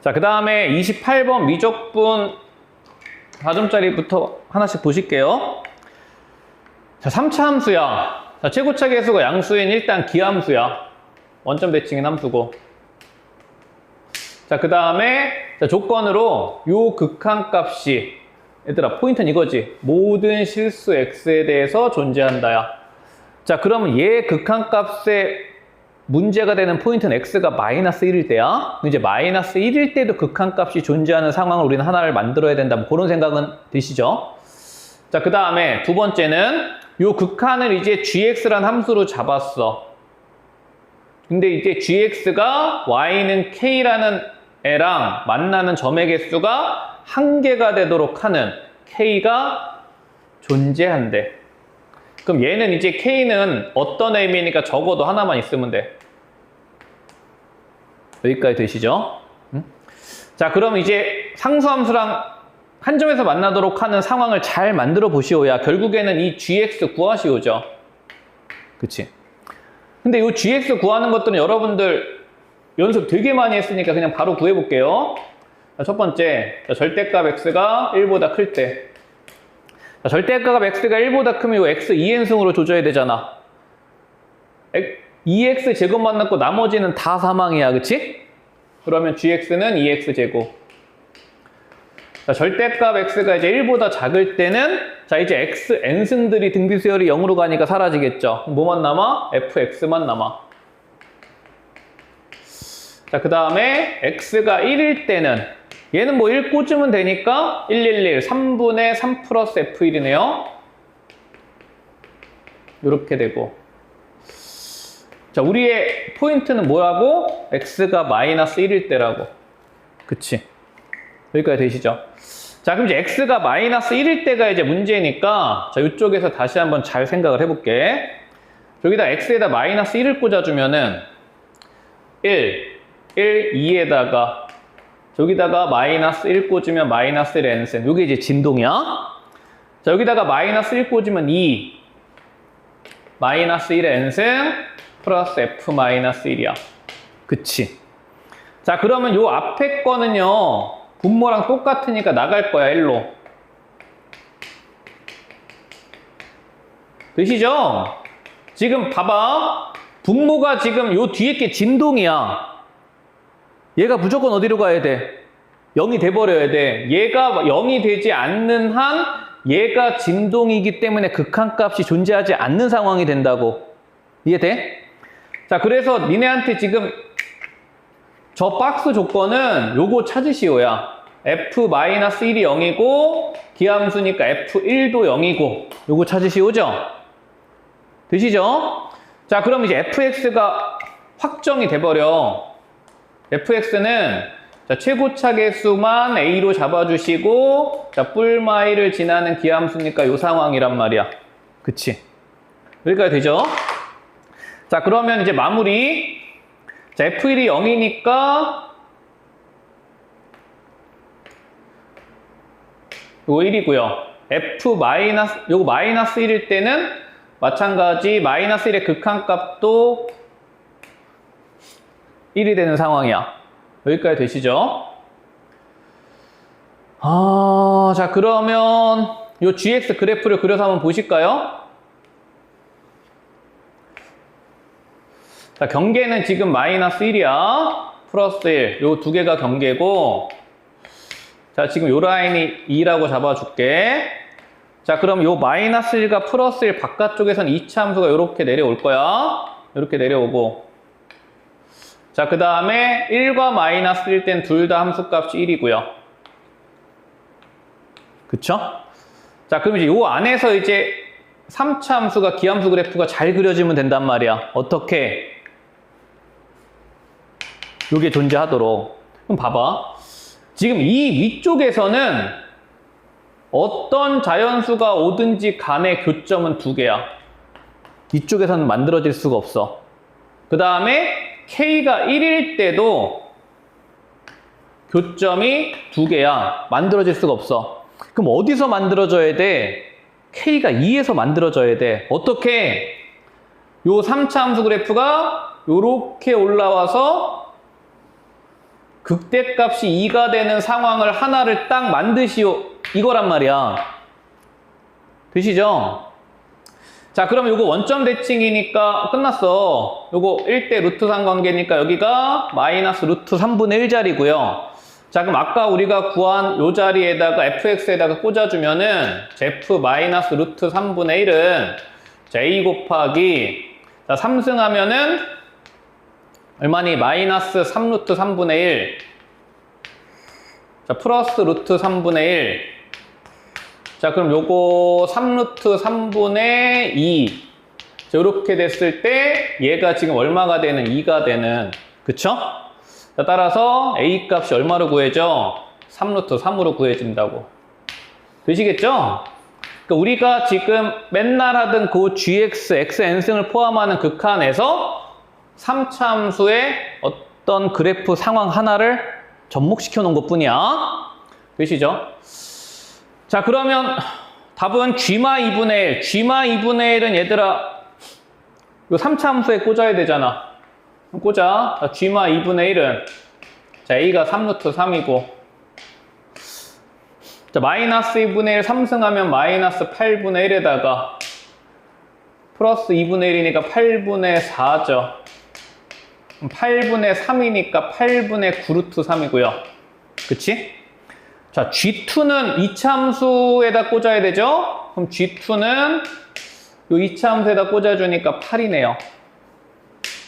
자, 그 다음에 28번 미적분 4점짜리부터 하나씩 보실게요. 자, 3차 함수야. 자, 최고차 계수가 양수인 일단 기함수야. 원점 배칭인 함수고. 자, 그 다음에 조건으로 요 극한값이, 얘들아 포인트는 이거지. 모든 실수 x에 대해서 존재한다야. 자, 그러면 얘 극한값의 문제가 되는 포인트는 x가 마이너스 1일 때야. 이제 마이너스 1일 때도 극한값이 존재하는 상황을 우리는 하나를 만들어야 된다. 뭐 그런 생각은 드시죠? 자, 그 다음에 두 번째는 요 극한을 이제 gx라는 함수로 잡았어. 근데 이제 gx가 y는 k라는 애랑 만나는 점의 개수가 한 개가 되도록 하는 k가 존재한대. 그럼 얘는 이제 k는 어떤 의미니까 적어도 하나만 있으면 돼. 여기까지 되시죠? 자, 그럼 이제 상수함수랑 한 점에서 만나도록 하는 상황을 잘 만들어 보시오야. 결국에는 이 gx 구하시오죠. 그치? 근데 이 gx 구하는 것들은 여러분들 연습 되게 많이 했으니까 그냥 바로 구해볼게요. 자, 첫 번째, 절대값 x가 1보다 클 때. 자, 절대값 x가 1보다 크면 이 x 2n승으로 조져야 되잖아. 2x 제곱 만났고 나머지는 다 사망이야. 그치? 그러면 gx는 2x 제곱. 자, 절대값 x가 이제 1보다 작을 때는 자, 이제 x n승들이 등비수열이 0으로 가니까 사라지겠죠. 뭐만 남아? fx만 남아. 자, 그 다음에 x가 1일 때는 얘는 뭐 1 꽂으면 되니까 111, 3분의 3 플러스 f1이네요. 이렇게 되고. 자, 우리의 포인트는 뭐라고? x가 마이너스 1일 때라고. 그치? 여기까지 되시죠? 자, 그럼 이제 x가 마이너스 1일 때가 이제 문제니까 자, 이쪽에서 다시 한번 잘 생각을 해볼게. 여기다 x에다 마이너스 1을 꽂아주면은 1, 2에다가 여기다가 마이너스 1 꽂으면 마이너스 1 n승. 요게 이제 진동이야. 자, 여기다가 마이너스 1 꽂으면 2 마이너스 1 n승 플러스 f 마이너스 1이야. 그치? 자, 그러면 요 앞에 거는요 분모랑 똑같으니까 나갈 거야. 1로. 되시죠? 지금 봐봐. 분모가 지금 요 뒤에 게 진동이야. 얘가 무조건 어디로 가야 돼? 0이 돼버려야 돼. 얘가 0이 되지 않는 한 얘가 진동이기 때문에 극한값이 존재하지 않는 상황이 된다고. 이해돼? 자, 그래서 니네한테 지금 저 박스 조건은 요거 찾으시오야. f-1이 0이고 기함수니까 f1도 0이고 요거 찾으시오죠? 되시죠? 자, 그럼 이제 fx가 확정이 돼버려. fx는 자, 최고차 계수만 a로 잡아주시고 자, 뿔마이를 지나는 기함수니까 요 상황이란 말이야. 그치? 여기까지 되죠? 자, 그러면 이제 마무리. 자, f1이 0이니까 요거 1이고요. 요거 마이너스 1일 때는 마찬가지 마이너스 1의 극한값도 1이 되는 상황이야. 여기까지 되시죠? 자, 그러면 요 gx 그래프를 그려서 한번 보실까요? 자, 경계는 지금 마이너스 1이야. 플러스 1. 요 두 개가 경계고. 자, 지금 요 라인이 2라고 잡아줄게. 자, 그럼 요 마이너스 1과 플러스 1 바깥쪽에서는 2차 함수가 요렇게 내려올 거야. 요렇게 내려오고. 자, 그 다음에 1과 마이너스 1 땐 둘 다 함수값이 1이고요. 그쵸? 자, 그럼 이제 요 안에서 이제 3차 함수가 기함수 그래프가 잘 그려지면 된단 말이야. 어떻게? 요게 존재하도록. 그럼 봐봐. 지금 이 위쪽에서는 어떤 자연수가 오든지 간의 교점은 2개야. 이쪽에서는 만들어질 수가 없어. 그 다음에 K가 1일 때도 교점이 2개야. 만들어질 수가 없어. 그럼 어디서 만들어져야 돼? K가 2에서 만들어져야 돼. 어떻게? 요 3차 함수 그래프가 요렇게 올라와서 극대값이 2가 되는 상황을 하나를 딱 만드시오. 이거란 말이야. 되시죠? 자, 그럼 요거 원점 대칭이니까 끝났어. 요거 1대 루트 3 관계니까 여기가 마이너스 루트 3분의 1 자리고요. 자, 그럼 아까 우리가 구한 요 자리에다가 fx에다가 꽂아주면은 제프 마이너스 루트 3분의 1은 자, a 곱하기 자, 3승하면은 얼마니? 마이너스 3 루트 3분의 1 자, 플러스 루트 3분의 1 자, 그럼 요거 3 루트 3분의 2 자, 요렇게 됐을 때 얘가 지금 얼마가 되는? 2가 되는 그쵸? 자, 따라서 a 값이 얼마로 구해져? 3 루트 3으로 구해진다고 되시겠죠? 그러니까 우리가 지금 맨날 하던 그 gx, xn승을 포함하는 극한에서 3차 함수의 어떤 그래프 상황 하나를 접목시켜 놓은 것 뿐이야. 되시죠? 자, 그러면 답은 g마 2분의 1. g마 2분의 1은 얘들아, 요 3차 함수에 꽂아야 되잖아. 꽂아. 자, g마 2분의 1은 자, a가 3 루트 3이고 자, 마이너스 2분의 1 3승하면 마이너스 8분의 1에다가 플러스 2분의 1이니까 8분의 4죠. 8분의 3이니까 8분의 9 루트 3이고요. 그치? 자, G2는 2차 함수에다 꽂아야 되죠? 그럼 G2는 요 2차 함수에다 꽂아주니까 8이네요.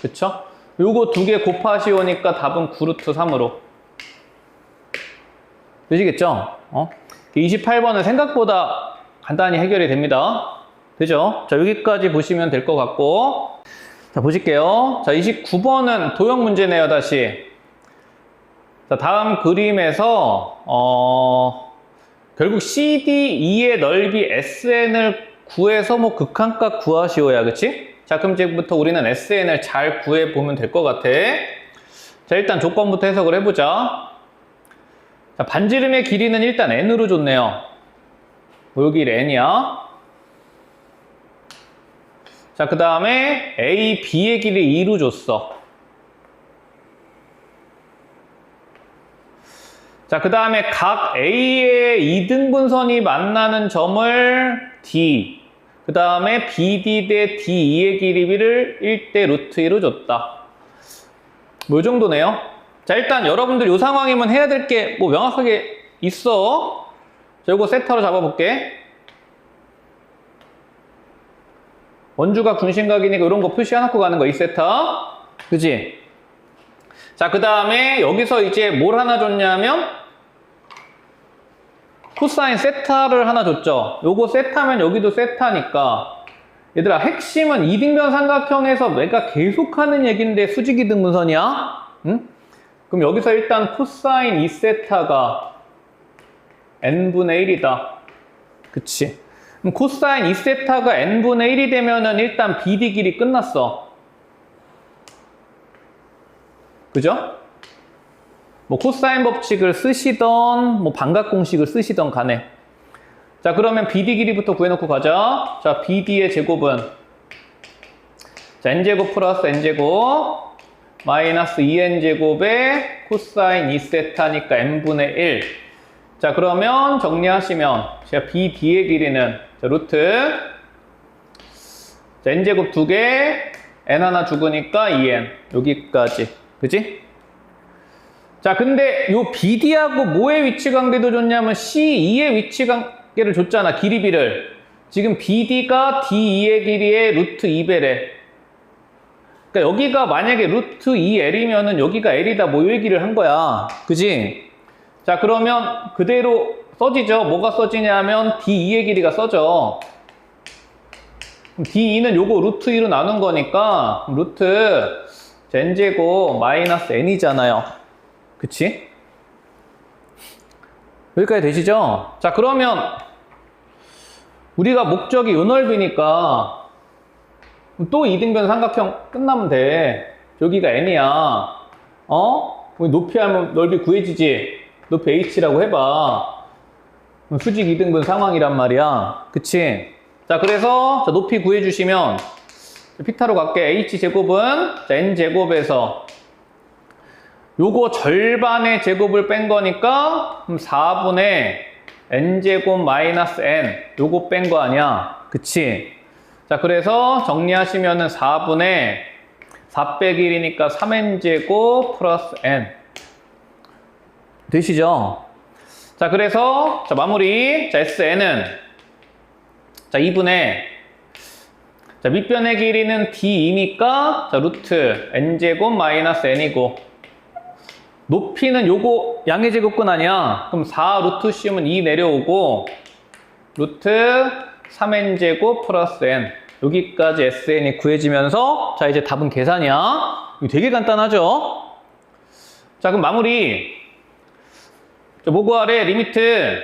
그쵸? 요거 두 개 곱하시오니까 답은 9 루트 3으로. 되시겠죠? 28번은 생각보다 간단히 해결이 됩니다. 되죠? 자, 여기까지 보시면 될 것 같고. 자, 보실게요. 자, 29번은 도형 문제네요, 다시. 자, 다음 그림에서, 결국 CDE의 넓이 SN을 구해서 뭐 극한값 구하시오야, 그치? 자, 그럼 지금부터 우리는 SN을 잘 구해보면 될 것 같아. 자, 일단 조건부터 해석을 해보자. 자, 반지름의 길이는 일단 N으로 줬네요. 뭐 여기 N이야. 자, 그 다음에 A, B의 길이 2로 줬어. 자, 그 다음에 각 A의 2등분선이 만나는 점을 D, 그 다음에 BD 대 D2의 길이를 1대 루트 2로 줬다. 뭐 이 정도네요. 자, 일단 여러분들 이 상황이면 해야 될 게 뭐 명확하게 있어. 자, 이거 세타로 잡아볼게. 원주각, 중심각이니까 이런 거 표시해놓고 가는 거, 이 세타. 그지? 자, 그 다음에 여기서 이제 뭘 하나 줬냐면 코사인 세타를 하나 줬죠. 요거 세타면 여기도 세타니까 얘들아, 핵심은 이등변 삼각형에서 내가 계속하는 얘기인데 수직 이등분선이야. 응? 그럼 여기서 일단 코사인 2세타가 n분의 1이다. 그치? 그럼 코사인 2세타가 n분의 1이 되면은 일단 BD 길이 끝났어. 그죠? 뭐 코사인 법칙을 쓰시던 뭐 반각 공식을 쓰시던 간에. 자, 그러면 BD 길이부터 구해놓고 가자. 자, BD의 제곱은 자, n제곱 플러스 n제곱 마이너스 2n제곱에 코사인 2세타니까 n분의 1. 자, 그러면 정리하시면 제가 BD의 길이는 자, 루트 자, n제곱 2개 n 하나 죽으니까 2n 여기까지. 그지? 자, 근데 요 BD하고 뭐의 위치 관계도 줬냐면 C2의 위치 관계를 줬잖아. 길이비를. 지금 BD가 D2의 길이의 루트 2배래. 그러니까 여기가 만약에 루트 2L이면은 여기가 L이다. 뭐 이 얘기를 한 거야. 그지? 자, 그러면 그대로 써지죠. 뭐가 써지냐면 D2의 길이가 써져. D2는 요거 루트 2로 나눈 거니까 루트 n제곱 마이너스 n이잖아요. 그치? 여기까지 되시죠? 자, 그러면 우리가 목적이 요 넓이니까 또 이등변 삼각형 끝나면 돼. 여기가 n이야. 높이 하면 넓이 구해지지. 높이 h라고 해봐. 수직 이등분 상황이란 말이야. 그치? 자, 그래서 자, 높이 구해주시면 피타로 갈게. h제곱은 자, n제곱에서 요거 절반의 제곱을 뺀 거니까 그럼 4분의 n제곱 마이너스 n 요거 뺀 거 아니야? 그치? 자, 그래서 정리하시면은 4분의 4 빼기 1이니까 3n제곱 플러스 n 되시죠? 자, 그래서 자, 마무리. 자, SN은 자, 2분의 자, 밑변의 길이는 d이니까 자, 루트 n제곱 마이너스 n이고 높이는 요거 양의 제곱근 아니야? 그럼 4 루트 씌우면 2 내려오고 루트 3n제곱 플러스 n 여기까지 SN이 구해지면서 자, 이제 답은 계산이야. 이거 되게 간단하죠? 자, 그럼 마무리. 자, 뭐 구하래? 리미트.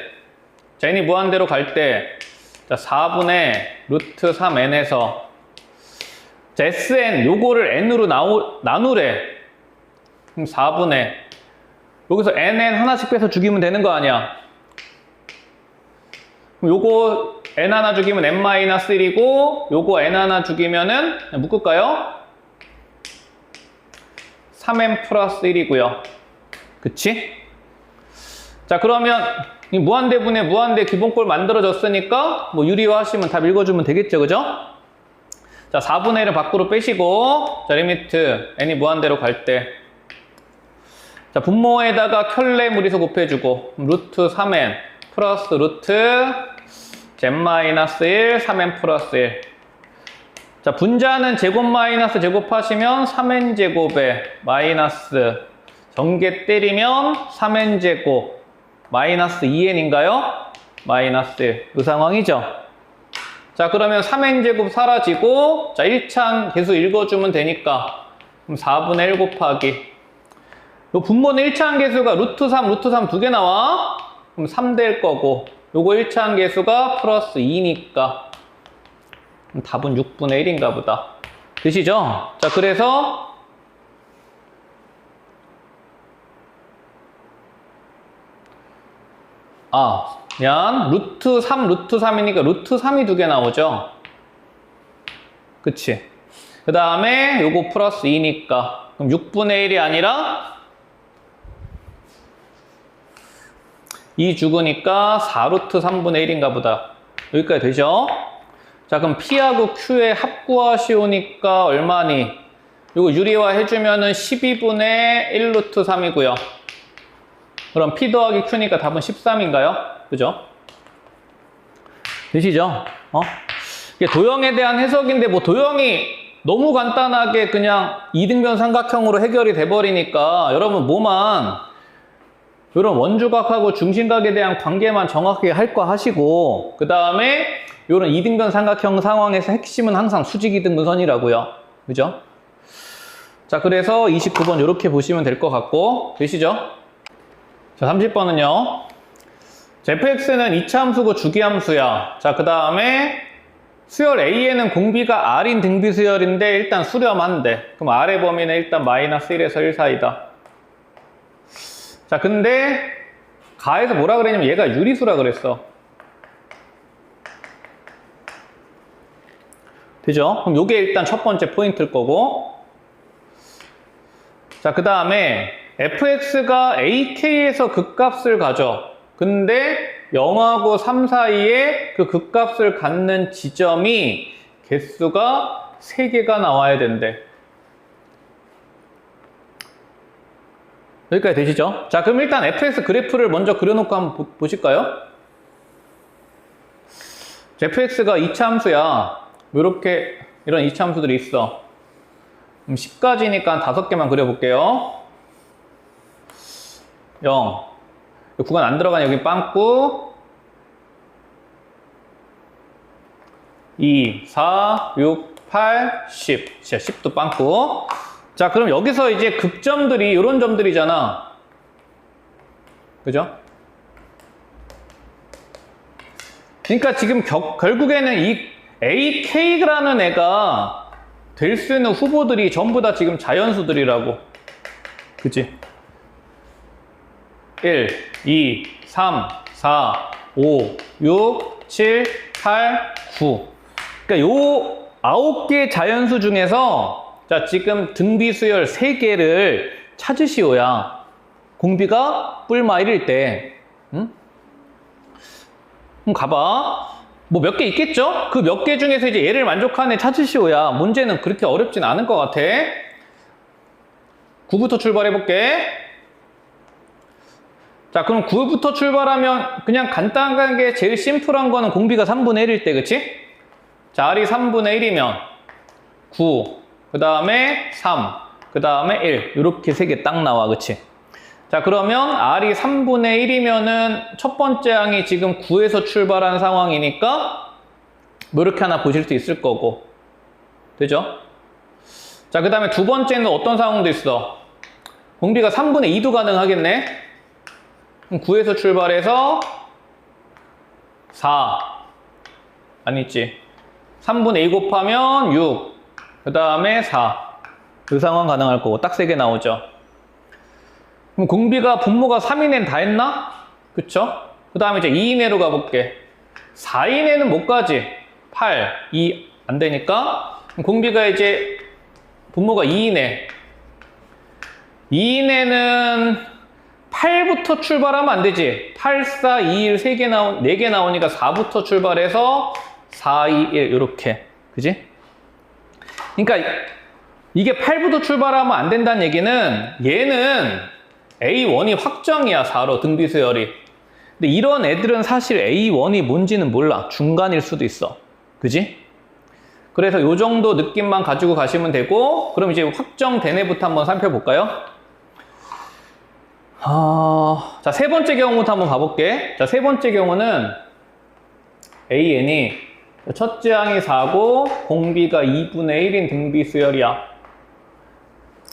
자, n이 무한대로 갈 때 자, 4분의 루트 3n에서 자, SN 요거를 n으로 나누래. 그럼 4분의 여기서 nn 하나씩 빼서 죽이면 되는 거 아니야? 그럼 요거 n 하나 죽이면 n-1이고 요거 n 하나 죽이면은 묶을까요? 3n 플러스 1이고요. 그치? 자, 그러면 이 무한대분의 무한대 기본꼴 만들어졌으니까 뭐 유리화 하시면 답 읽어주면 되겠죠, 그죠? 자, 4분의 1을 밖으로 빼시고 자, 리미트 n이 무한대로 갈 때 자, 분모에다가 켤레 무리수 곱해주고 루트 3n 플러스 루트 z-1 3n 플러스 1 자, 분자는 제곱 마이너스 제곱하시면 3n제곱에 마이너스 전개 때리면 3n제곱 마이너스 2n인가요? 마이너스 1. 이 상황이죠. 자, 그러면 3n제곱 사라지고 자, 1차항 계수 읽어주면 되니까 그럼 4분의 1 곱하기 요 분모는 1차항 계수가 루트 3 두 개 나와. 그럼 3 될 거고 요거 1차항 계수가 플러스 2니까 답은 6분의 1인가 보다. 되시죠? 자, 그래서 그냥 루트 3이니까 루트 3이 두 개 나오죠? 그치? 그 다음에 요거 플러스 2니까 그럼 6분의 1이 아니라 2 죽으니까 4루트 3분의 1인가 보다. 여기까지 되죠? 자, 그럼 P하고 Q의 합구하시오니까 얼마니? 요거 유리화 해주면은 12분의 1루트 3이고요. 그럼 P 더하기 Q니까 답은 13인가요? 그죠? 되시죠? 이게 도형에 대한 해석인데 뭐 도형이 너무 간단하게 그냥 이등변 삼각형으로 해결이 돼버리니까 여러분 뭐만 이런 원주각하고 중심각에 대한 관계만 정확하게 할 거 하시고 그 다음에 이런 이등변 삼각형 상황에서 핵심은 항상 수직 이등분선이라고요. 그죠? 자, 그래서 29번 이렇게 보시면 될 것 같고 되시죠? 자, 30번은요. fx는 이차함수고 주기함수야. 자, 그 다음에 수열 A에는 공비가 R인 등비수열인데 일단 수렴한대. 그럼 R의 범위는 일단 마이너스 1에서 1 사이다. 자, 근데 가에서 뭐라 그랬냐면 얘가 유리수라 그랬어. 되죠? 그럼 요게 일단 첫 번째 포인트일 거고. 자, 그 다음에 fx가 ak에서 극값을 가져. 근데 0하고 3 사이에 그 극값을 갖는 지점이 개수가 3개가 나와야 된대. 여기까지 되시죠? 자, 그럼 일단 fx 그래프를 먼저 그려놓고 한번 보실까요? fx가 2차 함수야. 이렇게 이런 2차 함수들이 있어. 그럼 10까지니까 5개만 그려볼게요. 0. 구간 안 들어가니 여기 빵꾸. 2, 4, 6, 8, 10. 진짜 10도 빵꾸. 자, 그럼 여기서 이제 극점들이 이런 점들이잖아. 그죠? 그러니까 지금 결국에는 이 AK라는 애가 될 수 있는 후보들이 전부 다 지금 자연수들이라고. 그치? 1, 2, 3, 4, 5, 6, 7, 8, 9. 그러니까 요 9개 자연수 중에서 자, 지금 등비수열 3개를 찾으시오야. 공비가 뿔마 1일 때. 응? 그럼 가봐. 뭐 몇 개 있겠죠? 그 몇 개 중에서 이제 얘를 만족하는 애 찾으시오야. 문제는 그렇게 어렵진 않을 것 같아. 9부터 출발해볼게. 자, 그럼 9부터 출발하면 그냥 간단하게 제일 심플한 거는 공비가 3분의 1일 때, 그치? 자, R이 3분의 1이면 9, 그 다음에 3, 그 다음에 1. 이렇게 세 개 딱 나와, 그치? 자, 그러면 R이 3분의 1이면은 첫 번째 항이 지금 9에서 출발한 상황이니까 뭐 이렇게 하나 보실 수 있을 거고. 되죠? 자, 그 다음에 두 번째는 어떤 상황도 있어? 공비가 3분의 2도 가능하겠네? 그럼 9에서 출발해서 4. 아니지. 3분의 2 곱하면 6. 그 다음에 4. 그 상황 가능할 거고. 딱 3개 나오죠. 그럼 공비가 분모가 3이내는 다 했나? 그쵸? 그 다음에 이제 2이내로 가볼게. 4이내는 못 가지. 8, 2 안 되니까. 그럼 공비가 이제 분모가 2이내. 2이내는 8부터 출발하면 안 되지. 8, 4, 2, 1, 4개 나오니까 4부터 출발해서 4, 2, 1 이렇게. 그지? 그러니까 이게 8부터 출발하면 안 된다는 얘기는 얘는 A1이 확정이야. 4로 등비수열이. 근데 이런 애들은 사실 A1이 뭔지는 몰라. 중간일 수도 있어. 그지? 그래서 요 정도 느낌만 가지고 가시면 되고, 그럼 이제 확정된 애부터 한번 살펴볼까요? 자, 세 번째 경우부터 한번 가볼게. 자, 세 번째 경우는 AN이 첫째 항이 4고 공비가 2분의 1인 등비수열이야.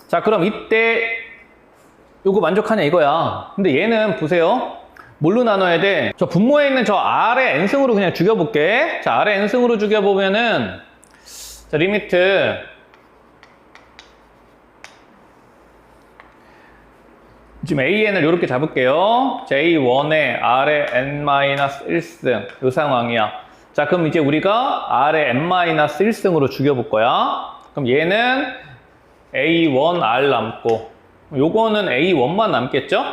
자, 그럼 이때 요거 만족하냐 이거야. 근데 얘는 보세요. 뭘로 나눠야 돼? 저 분모에 있는 저 R의 n승으로 그냥 죽여볼게. 자, R의 n승으로 죽여보면은 자, 리미트 지금 AN을 이렇게 잡을게요. J1에 R의 n-1승 이 상황이야. 자, 그럼 이제 우리가 R의 n-1승으로 죽여볼 거야. 그럼 얘는 A1R 남고 요거는 A1만 남겠죠?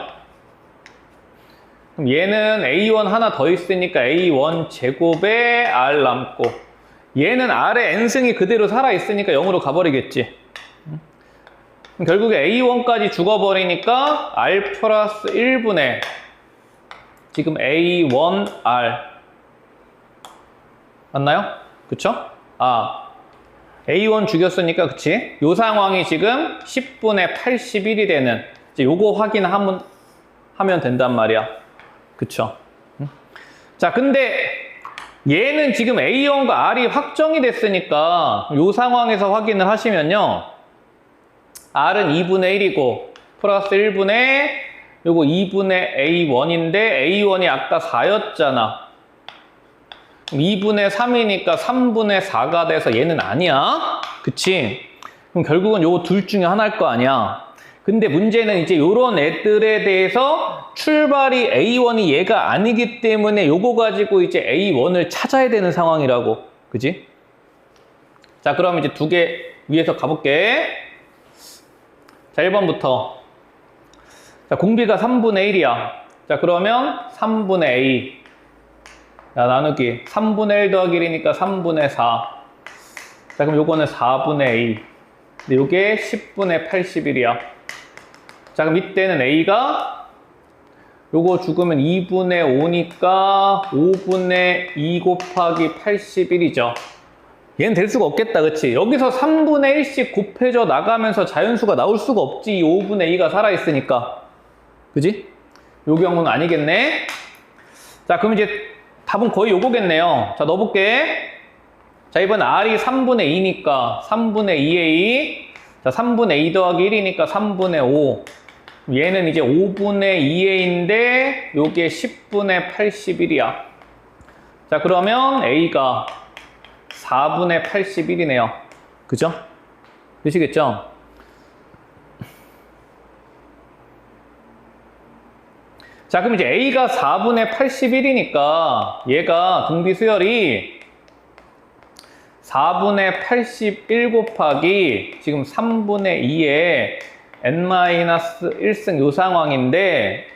그럼 얘는 A1 하나 더 있으니까 A1 제곱에 R 남고 얘는 R의 n승이 그대로 살아있으니까 0으로 가버리겠지. 그럼 결국에 A1까지 죽어버리니까 R 플러스 1분의 지금 A1R 맞나요? 그쵸? A1 죽였으니까 그치? 요 상황이 지금 10분의 81이 되는 이제 요거 확인하면 된단 말이야. 그쵸? 자, 근데 얘는 지금 A1과 R이 확정이 됐으니까 요 상황에서 확인을 하시면요. R은 2분의 1이고 플러스 1분의 요거 2분의 A1인데 A1이 아까 4였잖아. 2분의 3이니까 3분의 4가 돼서 얘는 아니야. 그치? 그럼 결국은 요거 둘 중에 하나일 거 아니야. 근데 문제는 이제 요런 애들에 대해서 출발이 A1이 얘가 아니기 때문에 요거 가지고 이제 A1을 찾아야 되는 상황이라고. 그지? 자, 그럼 이제 두 개 위에서 가볼게. 자, 1번부터. 자, 공비가 3분의 1이야. 자, 그러면 3분의 A. 자, 나누기 3분의 1 더하기 1이니까 3분의 4. 자, 그럼 요거는 4분의 A. 근데 요게 10분의 81이야. 자, 그럼 이때는 A가 요거 죽으면 2분의 5니까 5분의 2 곱하기 81이죠. 얘는 될 수가 없겠다, 그치? 여기서 3분의 1씩 곱해져 나가면서 자연수가 나올 수가 없지. 이 5분의 2가 살아있으니까. 그지? 요 경우는 아니겠네. 자, 그럼 이제 답은 거의 요거겠네요. 자, 넣어볼게. 자, 이번 R이 3분의 2니까 3분의 2A. 자, 3분의 2 더하기 1이니까 3분의 5. 얘는 이제 5분의 2A인데 요게 10분의 81이야. 자, 그러면 A가 4분의 81이네요. 그죠? 되시겠죠? 자, 그럼 이제 A가 4분의 81이니까 얘가 등비수열이 4분의 81 곱하기 지금 3분의 2에 n-1승 요 상황인데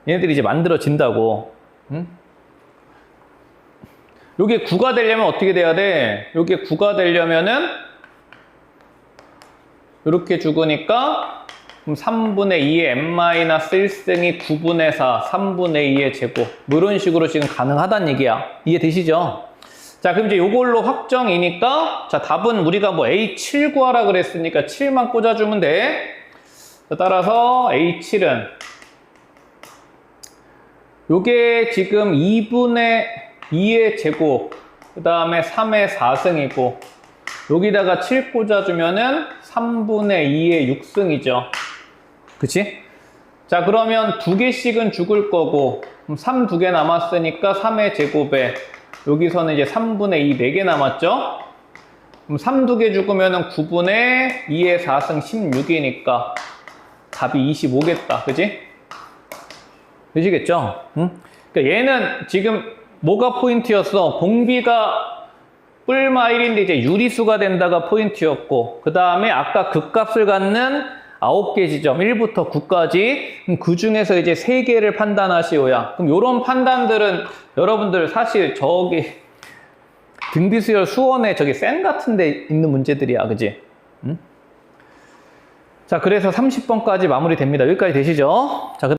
얘네들이 이제 만들어진다고. 요게 9가 되려면 어떻게 돼야 돼? 요게 9가 되려면은 이렇게 죽으니까 그럼 3분의 2의 n-1승이 9분의 4, 3분의 2의 제곱. 뭐 이런 식으로 지금 가능하다는 얘기야. 이해되시죠? 자, 그럼 이제 요걸로 확정이니까, 자, 답은 우리가 뭐 A7 구하라 그랬으니까 7만 꽂아주면 돼. 자, 따라서 A7은 요게 지금 2분의 2의 제곱, 그 다음에 3의 4승이고, 여기다가 7 꽂아주면은 3분의 2의 6승이죠. 그치? 자, 그러면 2개씩은 죽을 거고, 그럼 3 2개 남았으니까 3의 제곱에, 여기서는 이제 3분의 2 4개 남았죠? 그럼 3 2개 죽으면은 9분의 2의 4승 16이니까 답이 25겠다. 그지? 되시겠죠? 응? 그러니까 얘는 지금 뭐가 포인트였어? 공비가 뿔마 1인데 이제 유리수가 된다가 포인트였고, 그 다음에 아까 극값을 갖는 9개 지점, 1부터 9까지, 그 중에서 이제 3개를 판단하시오야. 그럼 요런 판단들은 여러분들 사실 저기 등비수열 수원에 저기 쌤 같은 데 있는 문제들이야. 그지? 응? 자, 그래서 30번까지 마무리됩니다. 여기까지 되시죠? 자,